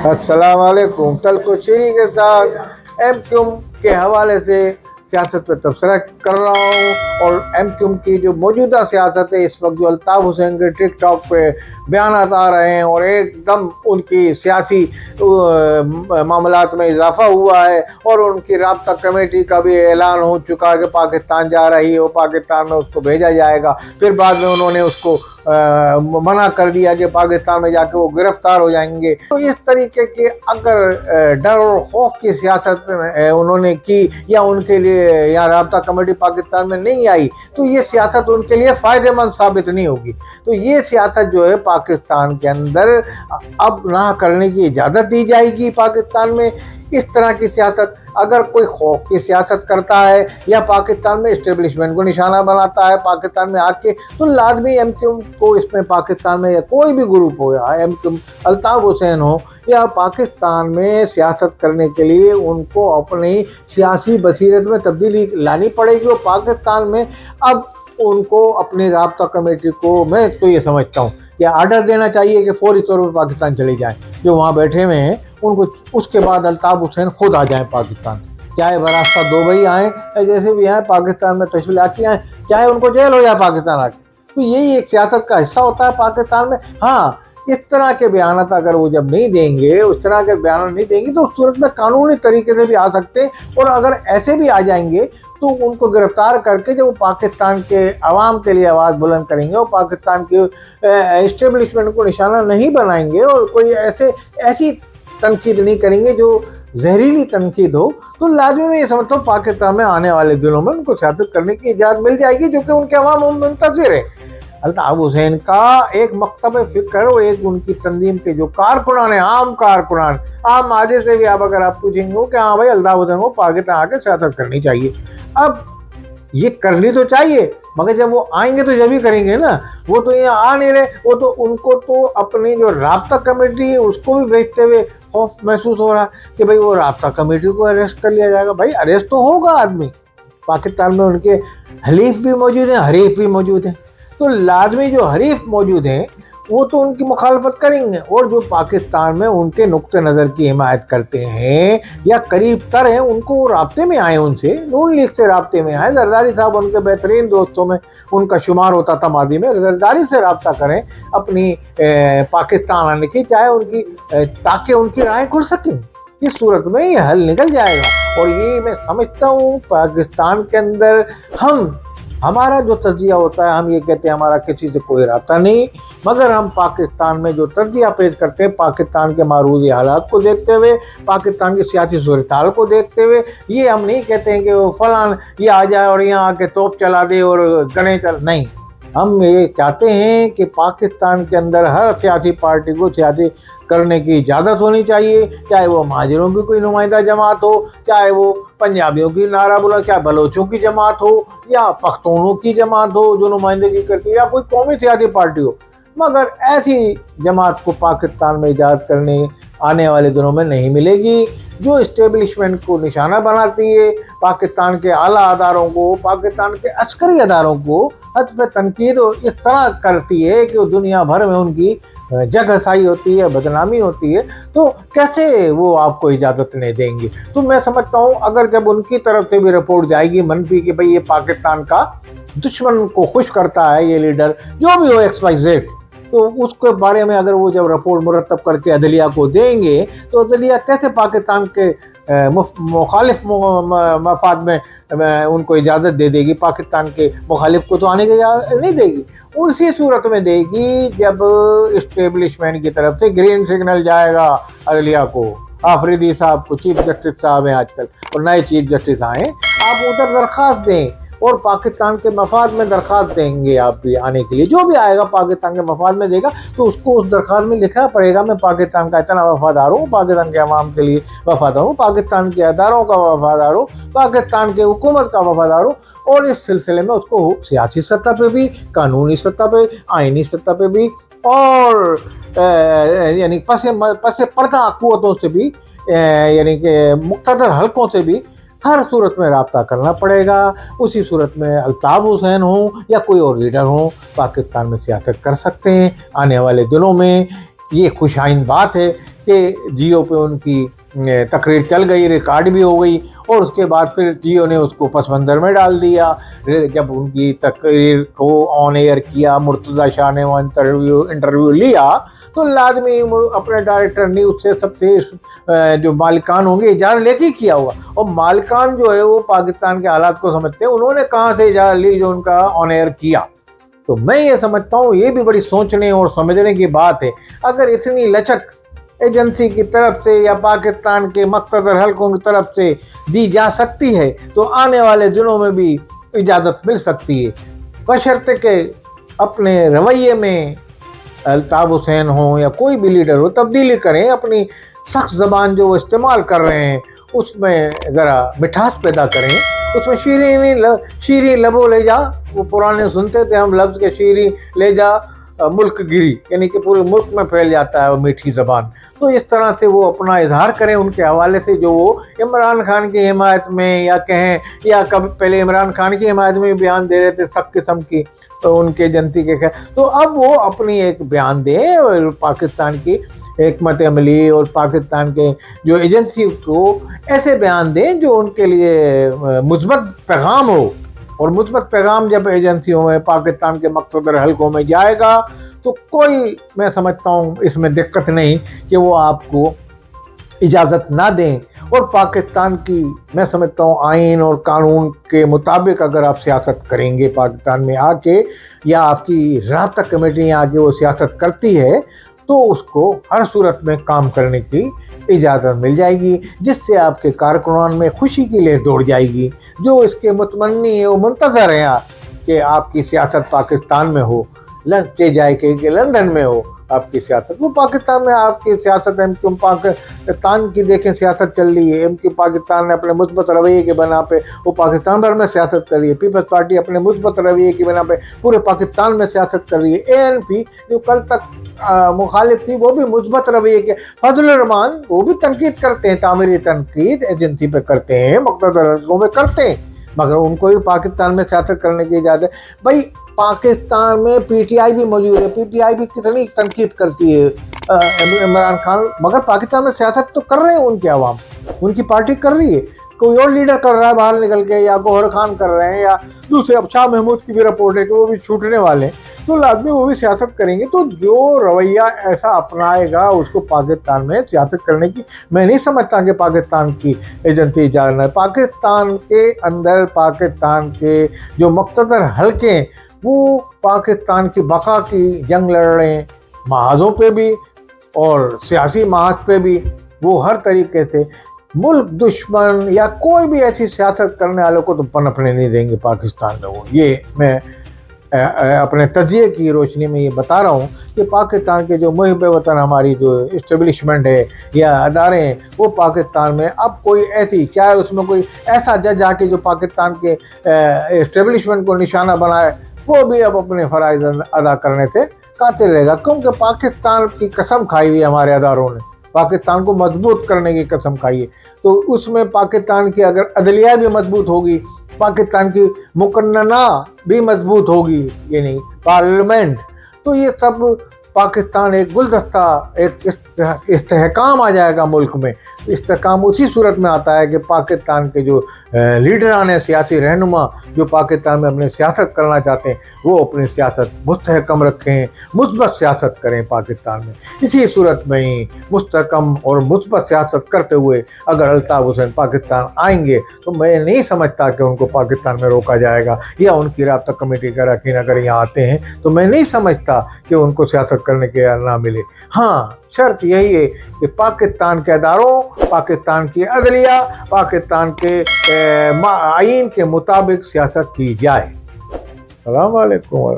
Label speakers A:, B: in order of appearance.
A: अस्सलाम वालेकुम। तल्ख शीरी के साथ एम क्यूम के हवाले से सियासत पर तबसरा कर रहा हूँ। और एम क्यूम की जो मौजूदा सियासत है इस वक्त, जो अल्ताफ़ हुसैन के टिक टॉक पे बयानात आ रहे हैं और एकदम उनकी सियासी मामलात में इजाफा हुआ है, और उनकी राब्ता कमेटी का भी ऐलान हो चुका है कि पाकिस्तान जा रही है, पाकिस्तान में उसको भेजा जाएगा। फिर बाद में उन्होंने उसको मना कर दिया कि पाकिस्तान में जाके वो गिरफ्तार हो जाएंगे। तो इस तरीके के अगर डर और खौफ की सियासत उन्होंने की, या उनके लिए या राब्ता कमेटी पाकिस्तान में नहीं आई, तो ये सियासत उनके लिए फ़ायदेमंद साबित नहीं होगी। तो ये सियासत जो है पाकिस्तान के अंदर अब ना करने की इजाज़त दी जाएगी। पाकिस्तान में इस तरह की सियासत, अगर कोई खौफ की सियासत करता है या पाकिस्तान में इस्टेब्लिशमेंट को निशाना बनाता है पाकिस्तान में आके, तो लाजमी एम क्यूम को इसमें पाकिस्तान में या कोई भी ग्रुप हो, या एम क्यूम अल्ताफ़ हुसैन हो, या पाकिस्तान में सियासत करने के लिए उनको अपनी सियासी बसीरत में तब्दीली लानी पड़ेगी। और पाकिस्तान में अब उनको अपनी राब्ता कमेटी को, मैं तो ये समझता हूँ कि आर्डर देना चाहिए कि फौरी तौर पर पाकिस्तान चले जाएँ, जो वहाँ बैठे हुए हैं उनको। उसके बाद अल्ताफ़ हुसैन खुद आ जाएँ पाकिस्तान, चाहे बरास्ता दुबई आएँ, जैसे भी आएँ पाकिस्तान में तशरीफ़ लाके आएँ, चाहे उनको जेल हो जाए पाकिस्तान आके। तो यही एक सियासत का हिस्सा होता है पाकिस्तान में। हाँ, इस तरह के बयान अगर वो जब नहीं देंगे, उस तरह के बयान नहीं देंगे, तो उस सूरत में कानूनी तरीके से भी आ सकते हैं। और अगर ऐसे भी आ जाएंगे तो उनको गिरफ्तार करके जो पाकिस्तान के अवाम के लिए आवाज़ बुलंद करेंगे और पाकिस्तान के इस्टेब्लिशमेंट को निशाना नहीं बनाएंगे, और कोई ऐसी तनकीद नहीं करेंगे जो जहरीली तनकीद हो, तो लाजमी मैं ये समझता हूँ पाकिस्तान में आने वाले दिनों में उनको सियासत करने की इजाज़त मिल जाएगी, जो कि उनके अवाम मुंतज़िर है। अल्ताफ़ हुसैन का एक मकतब फ़िक्र और एक उनकी तंजीम के जो कारकुनान हैं, आम कारकुनान, आम मादे से भी आप अगर आप पूछेंगे कि हाँ भाई अल्ताफ़ हुसैन को पाकिस्तान आके सियासत करनी चाहिए। अब ये करनी तो चाहिए, मगर जब वो आएंगे तो जब ही करेंगे ना। वो तो यहाँ आ नहीं रहे, वो तो उनको तो अपनी जो राब्ता कमेटी है उसको भी भेजते हुए खौफ महसूस हो रहा कि भाई वो राब्ता कमेटी को अरेस्ट कर लिया जाएगा। भाई अरेस्ट तो होगा आदमी, पाकिस्तान में उनके हलीफ भी मौजूद हैं, हरीफ भी मौजूद हैं। तो लाजमी जो हरीफ मौजूद हैं वो तो उनकी मुखालफत करेंगे, और जो पाकिस्तान में उनके नुक्ते नज़र की हिमायत करते हैं या करीब तर हैं, उनको राब्ते में आए, उनसे नून लीग से राब्ते में आए। जरदारी साहब उनके बेहतरीन दोस्तों में उनका शुमार होता था मादी में। जरदारी से रब्ता करें अपनी पाकिस्तान आने की, चाहे उनकी ताकि उनकी राहें खुल सकें। इस सूरत में ये हल निकल जाएगा। और ये मैं समझता हूँ पाकिस्तान के अंदर हमारा जो तज्जिया होता है, हम ये कहते हैं हमारा किसी से कोई राब्ता नहीं, मगर हम पाकिस्तान में जो तज्जिया पेश करते हैं पाकिस्तान के मारूज़ी हालात को देखते हुए, पाकिस्तान की सियासी सूरत-हाल को देखते हुए, ये हम नहीं कहते हैं कि वो फलान ये आ जाए और यहाँ आके तोप चला दे और गने चल, नहीं। हम ये चाहते हैं कि पाकिस्तान के अंदर हर सियासी पार्टी को सियासी करने की इजाज़त होनी चाहिए, चाहे वो महाजरों की कोई नुमाइंदा जमात हो, चाहे वो पंजाबियों की नारा बुलंद, चाहे बलोचों की जमात हो, या पख्तूनों की जमात हो जो नुमाइंदगी करती है, या कोई कौमी सियासी पार्टी हो। मगर ऐसी जमात को पाकिस्तान में इजाज़त करने आने वाले दिनों में नहीं मिलेगी, जो इस्टेब्लिशमेंट को निशाना बनाती है, पाकिस्तान के आला अदारों को, पाकिस्तान के अस्करी अदारों को हद पे तनकीद इस तरह करती है कि दुनिया भर में उनकी जगहसाई होती है, बदनामी होती है। तो कैसे वो आपको इजाज़त नहीं देंगे? तो मैं समझता हूँ अगर जब उनकी तरफ से भी रिपोर्ट जाएगी मनफी कि भाई ये पाकिस्तान का दुश्मन को खुश करता है ये लीडर, जो भी हो XYZ, तो उसके बारे में अगर वो जब रिपोर्ट मुरतब करके अदलिया को देंगे, तो अदलिया कैसे पाकिस्तान के मुखालिफ मफाद में उनको इजाज़त दे देगी, पाकिस्तान के मुखालिफ को तो आने की इजाज़त नहीं देगी। उसी सूरत में देगी जब इस्टेब्लिशमेंट की तरफ से ग्रीन सिग्नल जाएगा अदलिया को। आफरीदी साहब को, चीफ जस्टिस साहब हैं आजकल, और नए चीफ जस्टिस आए, आप उधर दरख्वास्त दें और पाकिस्तान के मफाद में दरख्वास्त देंगे आप भी आने के लिए। जो भी आएगा पाकिस्तान के मफाद में देगा, तो उसको उस दरख्वास्त में लिखना पड़ेगा मैं पाकिस्तान का इतना वफादार हूँ, पाकिस्तान के अवाम के लिए वफादार हूँ, पाकिस्तान के अदारों का वफादार हूँ, पाकिस्तान के हुकूमत का वफादार हूँ। और इस सिलसिले में उसको सियासी सतह पे भी, कानूनी सतह पे, आइनी सतह पे भी, और यानी पसे पर्दा कुव्वतों से भी, यानी कि मुक़्तदर हलकों से भी हर सूरत में रब्ता करना पड़ेगा। उसी सूरत में अल्ताफ़ हुसैन हो या कोई और लीडर हो, पाकिस्तान में सियासत कर सकते हैं आने वाले दिनों में। ये खुशाइन बात है कि जियो पे उनकी तकरीर चल गई, रिकॉर्ड भी हो गई, और उसके बाद फिर जियो ने उसको पस मंज़र में डाल दिया। जब उनकी तकरीर को ऑन एयर किया, मुर्तज़ा शाह ने वो इंटरव्यू लिया, तो लाजमी अपने डायरेक्टर न्यूज़ से सबसे जो मालिकान होंगे इजाज़त लेके किया हुआ, और मालिकान जो है वो पाकिस्तान के हालात को समझते हैं, उन्होंने कहाँ से इजाज़त ली जो उनका ऑन एयर किया। तो मैं ये समझता हूँ ये भी बड़ी सोचने और समझने की बात है। अगर इतनी लचक एजेंसी की तरफ से या पाकिस्तान के मुख्तदर हलकों की तरफ से दी जा सकती है, तो आने वाले दिनों में भी इजाज़त मिल सकती है, बशर्ते कि अपने रवैये में अल्ताफ़ हुसैन हो या कोई भी लीडर हो तब्दीली करें, अपनी सख्त ज़बान जो वो इस्तेमाल कर रहे हैं उसमें ज़रा मिठास पैदा करें, उसमें शीरी लबो ले जा, वो पुराने सुनते थे हम लफ्ज़ के शीरी ले जा मुल्क गिरी, यानी कि पूरे मुल्क में फैल जाता है वो मीठी ज़बान। तो इस तरह से वो अपना इजहार करें उनके हवाले से, जो वो इमरान खान की हिमायत में या कहें, या कभी पहले इमरान खान की हिमायत में बयान दे रहे थे सब किस्म की, तो उनके जनती के खैर, तो अब वो अपनी एक बयान दें और पाकिस्तान की हिकमत अमली और पाकिस्तान के जो एजेंसी को ऐसे बयान दें जो उनके लिए मुस्बत पैगाम हो। और मुस्बत पैगाम जब एजेंसियों में पाकिस्तान के मुख्तदर हलकों में जाएगा तो कोई, मैं समझता हूँ इसमें दिक्कत नहीं कि वो आपको इजाज़त ना दें। और पाकिस्तान की, मैं समझता हूँ आइन और कानून के मुताबिक अगर आप सियासत करेंगे पाकिस्तान में आके, या आपकी राब्ता कमेटी आके वो सियासत करती है, तो उसको हर सूरत में काम करने की इजाज़त मिल जाएगी, जिससे आपके कारकुनान में खुशी की लहर दौड़ जाएगी। जो इसके मुतमन्नी है वो मुंतज़र हैं कि आपकी सियासत पाकिस्तान में हो, के जाए कि लंदन में हो आपकी सियासत, वो पाकिस्तान में आपकी सियासत है। क्यों पाकिस्तान की देखें सियासत चल रही है, कि पाकिस्तान ने अपने मुस्बत रवैये के बना पे वो पाकिस्तान भर में सियासत कर रही है। पीपल्स पार्टी अपने मुस्बत रवैये की बना पे पूरे पाकिस्तान में सियासत कर रही है। ANP जो कल तक मुखालिफ थी वो भी मुस्बत रवैये के। फजल रहमान वो भी तनकीद करते हैं, तामीरी तनकीद एजेंसी पे करते हैं, मुख्तलिफ हलकों में करते हैं, मगर उनको भी पाकिस्तान में सियासत करने की इजाज़त। भाई पाकिस्तान में PTI भी मौजूद है, PTI भी कितनी तनकीद करती है इमरान खान, मगर पाकिस्तान में सियासत तो कर रहे हैं उनके अवाम, उनकी पार्टी कर रही है। कोई और लीडर कर रहा है बाहर निकल के, या गौहर खान कर रहे हैं, या दूसरे, अब शाह महमूद की भी रिपोर्ट है कि वो भी छूटने वाले हैं, तो लाजमी वो भी सियासत करेंगे। तो जो रवैया ऐसा अपनाएगा उसको पाकिस्तान में सियासत करने की मैं नहीं समझता कि पाकिस्तान की एजेंसी इजाज़त है। पाकिस्तान के अंदर पाकिस्तान के जो मुख्तदर हलके हैं वो पाकिस्तान की बका की जंग लड़ रहे हैं, महाजों पे भी और सियासी महाज पे भी। वो हर तरीके से मुल्क दुश्मन या कोई भी ऐसी सियासत करने वालों को तो पनपने नहीं देंगे पाकिस्तान में। वो ये मैं अपने तजिए की रोशनी में ये बता रहा हूँ कि पाकिस्तान के जो मुहिब वतन हमारी जो इस्टेब्लिशमेंट है या अदारे हैं, वो पाकिस्तान में अब कोई ऐसी, क्या है उसमें कोई ऐसा जज आके जो पाकिस्तान के इस्टेब्लिशमेंट को निशाना बनाए, वो भी अब अपने फ़राइज़ अदा करने से कातिल रहेगा। क्योंकि पाकिस्तान की कसम खाई हुई हमारे अदारों ने, पाकिस्तान को मजबूत करने की कसम खाई है, तो उसमें पाकिस्तान की अगर अदलिया भी मजबूत होगी, पाकिस्तान की मुकन्नना भी मजबूत होगी, यानी पार्लियामेंट, तो ये सब पाकिस्तान एक गुलदस्ता, एक इस्तेहकाम आ जाएगा मुल्क में। इस्तेहकाम उसी सूरत में आता है कि पाकिस्तान के जो लीडरान हैं, सियासी रहनुमा जो पाकिस्तान में अपनी सियासत करना चाहते हैं, वो अपनी सियासत मुस्तहकम रखें, मुस्बत सियासत करें पाकिस्तान में। इसी सूरत में ही मुस्तहकम और मुस्बत सियासत करते हुए अगर अल्ताफ़ हुसैन पाकिस्तान आएंगे तो मैं नहीं समझता कि उनको पाकिस्तान में रोका जाएगा, या उनकी राब्ता कमेटी का अरकान अगर यहाँ आते हैं तो मैं नहीं समझता कि उनको सियासत करने के ना मिले। हाँ, शर्त यही है कि पाकिस्तान के अदारों, पाकिस्तान की अदलिया, पाकिस्तान के आइन के मुताबिक सियासत की जाए। अस्सलाम वालेकुम।